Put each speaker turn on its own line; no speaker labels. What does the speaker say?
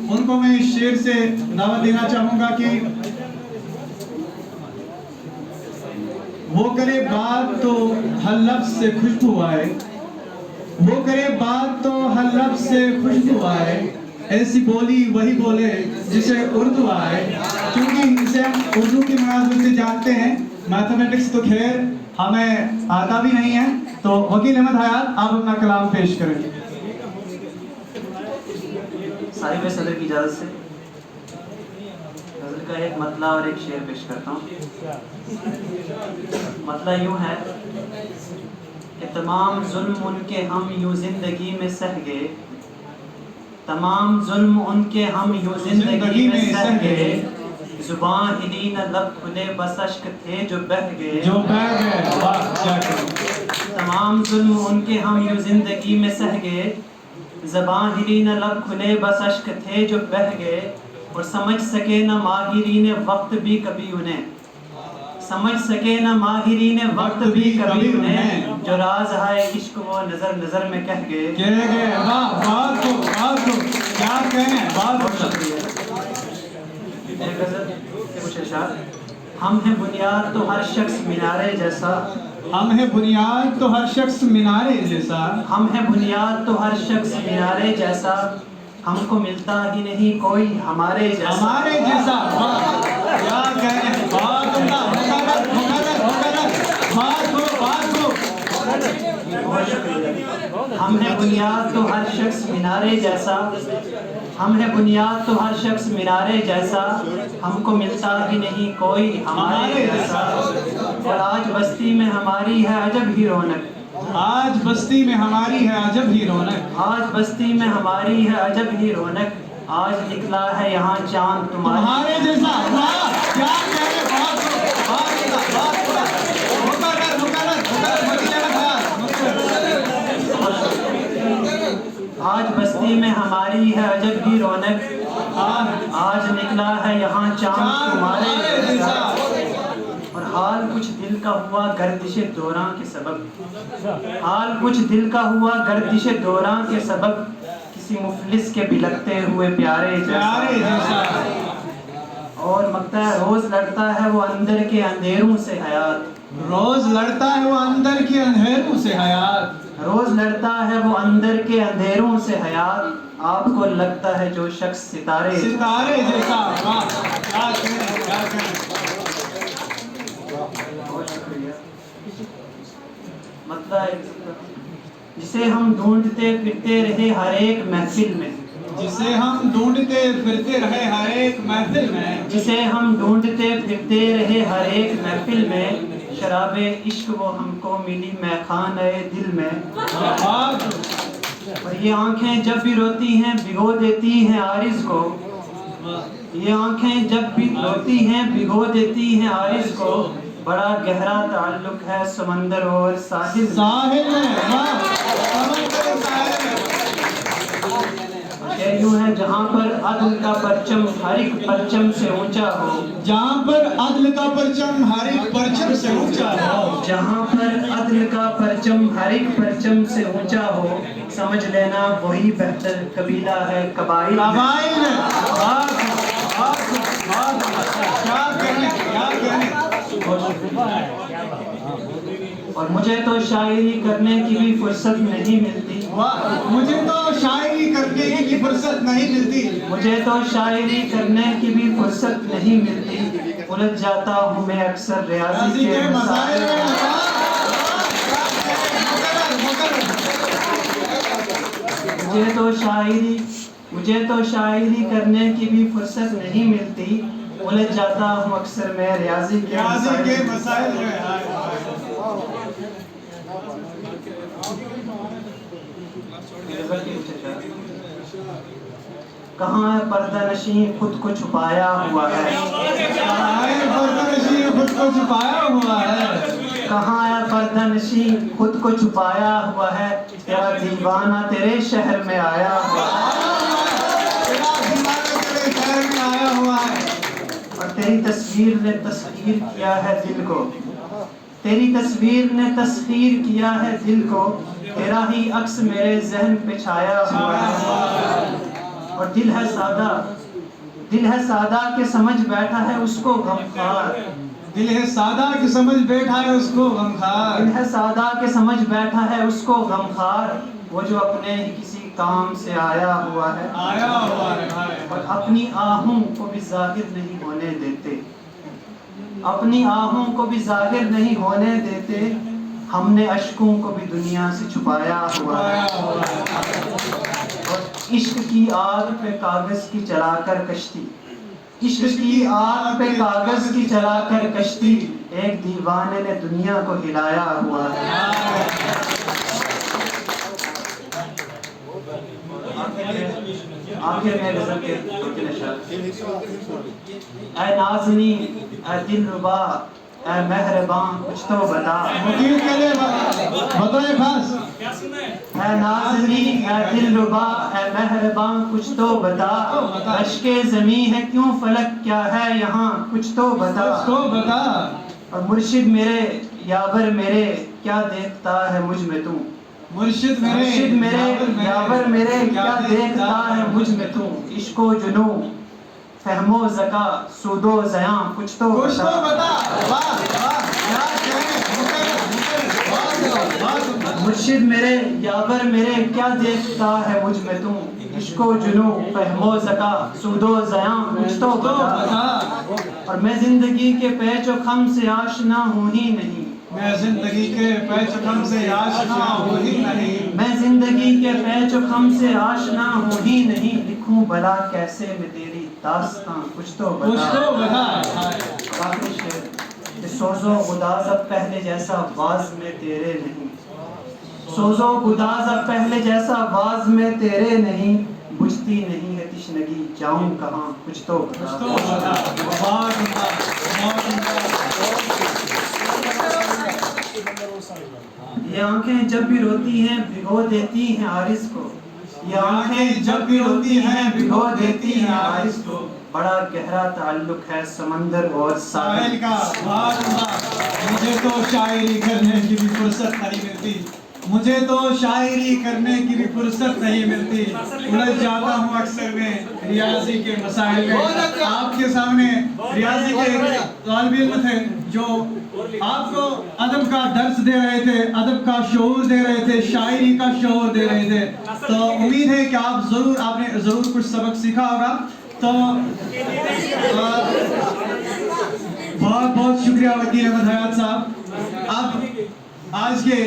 उनको मैं इस शेर से दावत देना चाहूंगा कि वो करे बात तो हर लफ्ज से खुशबू आए, वो करे बात तो हर लफ्ज से खुशबू आए, ऐसी बोली वही बोले जिसे उर्दू आए। क्योंकि इसे हम उर्दू की मुनासिबत से जानते हैं, मैथमेटिक्स तो खैर हमें आता भी नहीं है। तो वकील अहमद हयात आप अपना कलाम पेश करें।
साहिब सदर की इजाज़त से गज़ल का एक मतला और एक शेर पेश करता हूँ। मतला यूँ है कि तमाम जुल्म उनके हम यूँ ज़िंदगी में सह गए, तमाम जुल्म उनके हम यूँ ज़िंदगी में सह गए, ज़ुबान हिली न लब खुले बस अश्क थे जो बह गए,
जो बह गए। वाह क्या
तमाम जुल्म उनके हम यूँ ज़िंदगी में सह गए, ज़बान हिली न लब खुले बस अश्क थे जो बह गए, और समझ सके न माहिरीन वक्त भी कभी उन्हें, समझ सके न माहिरीन वक्त भी कभी उन्हें, जो राज है इश्क वो नजर नजर में कह गए।
वाह वाह तो क्या कहें।
बहुत शुक्रिया। एक गज़ल के कुछ इरशाद। हम हैं बुनियाद तो हर शख्स मीनारे जैसा,
हम हैं बुनियाद तो हर शख्स मीनारे जैसा,
हम हैं बुनियाद तो हर शख्स मीनारे जैसा, हमको मिलता ही नहीं कोई हमारे जैसा,
हमारे जैसा। वाह क्या कहें। बात
हम हैं बुनियाद तो हर शख्स मीनारे जैसा, हम हैं बुनियाद तो हर शख्स मीनारे जैसा, हमको मिलता ही नहीं कोई हमारे जैसा, और आज बस्ती में हमारी है अजब ही रौनक,
आज बस्ती में हमारी है अजब ही रौनक,
आज बस्ती में हमारी है अजब ही रौनक, आज निकला है यहाँ चांद
तुम्हारे जैसा। वाह क्या कहें।
आज बस्ती में हमारी है अजब ही रौनक, आज निकला है यहाँ चांद तुम्हारे जैसा, और हाल कुछ दिल का हुआ गर्दिश दौरां के सबब, हाल कुछ दिल का हुआ गर्दिश दौरां के सबब, किसी मुफलिस के बिलखते हुए प्यारे जैसा, और मकता है रोज लड़ता है वो अंदर के अंधेरों से हयात,
रोज लड़ता है वो अंदर के अंधेरों से हयात,
रोज लड़ता है वो अंदर के अंधेरों से हयात, आपको लगता है जो शख्स सितारे
जैसा। वाह क्या कहें।
मतलब जिसे हम ढूंढते फिरते रहे हर एक महफिल में,
जिसे हम ढूंढते फिरते रहे हर एक महफिल में,
जिसे हम ढूंढते फिरते रहे हर एक महफिल में, शराबे इश्क वो हमको मिली मैखाने दिल में, और ये आंखें जब भी रोती हैं भिगो देती हैं आरिज़ को, ये आंखें जब भी रोती हैं भिगो देती हैं आरिज़ को, बड़ा गहरा ताल्लुक है समंदर और साहिल शेर यूं है जहाँ पर अदल का परचम हर एक परचम से ऊंचा हो,
जहाँ पर अदल का परचम हर एक परचम से ऊंचा हो,
जहाँ पर अदल का परचम हर एक परचम से ऊंचा हो, समझ लेना वही बेहतर कबीला है कबाइल। और मुझे तो शायरी करने की भी फुर्सत नहीं मिलती,
मुझे तो शायरी करने की भी फुर्सत नहीं मिलती,
मुझे तो शायरी करने की भी फुर्सत नहीं मिलती, उलझ जाता हूँ मैं अक्सर रियाजी के मसाइल में, मुझे तो शायरी करने की भी फुर्सत नहीं मिलती, उलझ जाता हूँ अक्सर मैं रियाजी के मसाइल में। कहाँ है पर्दा नशीं खुद को छुपाया हुआ है,
खुद को छुपाया हुआ है,
कहाँ है पर्दा नशीं खुद को छुपाया हुआ है, तेरा दीवाना तेरे शहर में आया हुआ है, और तेरी तस्वीर ने तस्खीर किया है दिल को, तेरी तस्वीर ने तस्खीर किया है दिल को, तेरा ही अक्स मेरे जहन पे छाया हुआ है, और दिल है सादा के समझ बैठा है उसको गमखार।
दिल है सादा कि समझ बैठा है उसको गमखार।
दिल है सादा के समझ बैठा है उसको गमखार, वो जो अपने ही किसी काम से आया हुआ है और अपनी आहों को भी जाहिर नहीं होने देते, अपनी आहों को भी जाहिर नहीं होने देते। हमने अश्कों को भी दुनिया से छुपाया हुआ है और इश्क की आग पे कागज की चलाकर कश्ती, इश्क की आग पे कागज की चलाकर कश्ती, एक दीवाने ने दुनिया को हिलाया हुआ है। आखिर में गज़ल के दो-तीन अशआर। ऐ नाज़नी, ऐ दिलरुबा, ऐ मेहरबान कुछ तो बता।
वकील के लिए बताए खास।
ऐ नाज़नी, ऐ दिलरुबा, ऐ मेहरबान कुछ तो बता। अश्के ज़मीं है क्यों फलक क्या है यहाँ कुछ तो बता। और मुर्शिद मेरे यावर मेरे क्या देखता है मुझ में तू।
मुर्शिद
मेरे यावर मेरे क्या देखता है मुझ में तू। इश्को जुनू फहमो ज़का सूदो ज़यां कुछ तो बता। मुर्शिद मेरे यावर मेरे क्या देखता है मुझ में तू। इश्को जुनू फहमो ज़का सूदो ज़यां कुछ तो बता। और मैं जिंदगी के पैचो खम से आशना हूँ ही नहीं,
मैं जिंदगी के पैचो-खम से आशना हूँ ही नहीं,
मैं जिंदगी के पैचो-खम से आशना हूँ ही नहीं। लिखूं भला कैसे मैं तेरी दास्तां कुछ तो बता। आखिरी शेर। सोज़ो गुदाज़ अब पहले जैसा वाज में तेरे नहीं, सोज़ो गुदाज़ अब पहले जैसा वाज में तेरे नहीं। बुझती नहीं है तिश्नगी जाऊं कहाँ कुछ तो बता। ये आंखें जब भी रोती हैं भिगो देती हैं आरिस को, ये आंखें जब भी रोती हैं भिगो देती हैं आरिस को। बड़ा गहरा ताल्लुक है समंदर और साहिल
का। मुझे तो शायरी करने की भी फुर्सत नहीं मिलती, मुझे तो शायरी करने की भी फुर्सत नहीं मिलती। उलझ जाता हूँ अक्सर में रियाजी के मसाइल में। आपके सामने रियाजी के तालिब इल्म थे जो आपको अदब का दर्स दे रहे थे, अदब का शऊर दे रहे थे, शायरी का शऊर दे रहे थे। तो उम्मीद है कि आपने ज़रूर कुछ सबक सीखा होगा। तो बहुत बहुत शुक्रिया वकील अहमद हयात साहब। अब आज के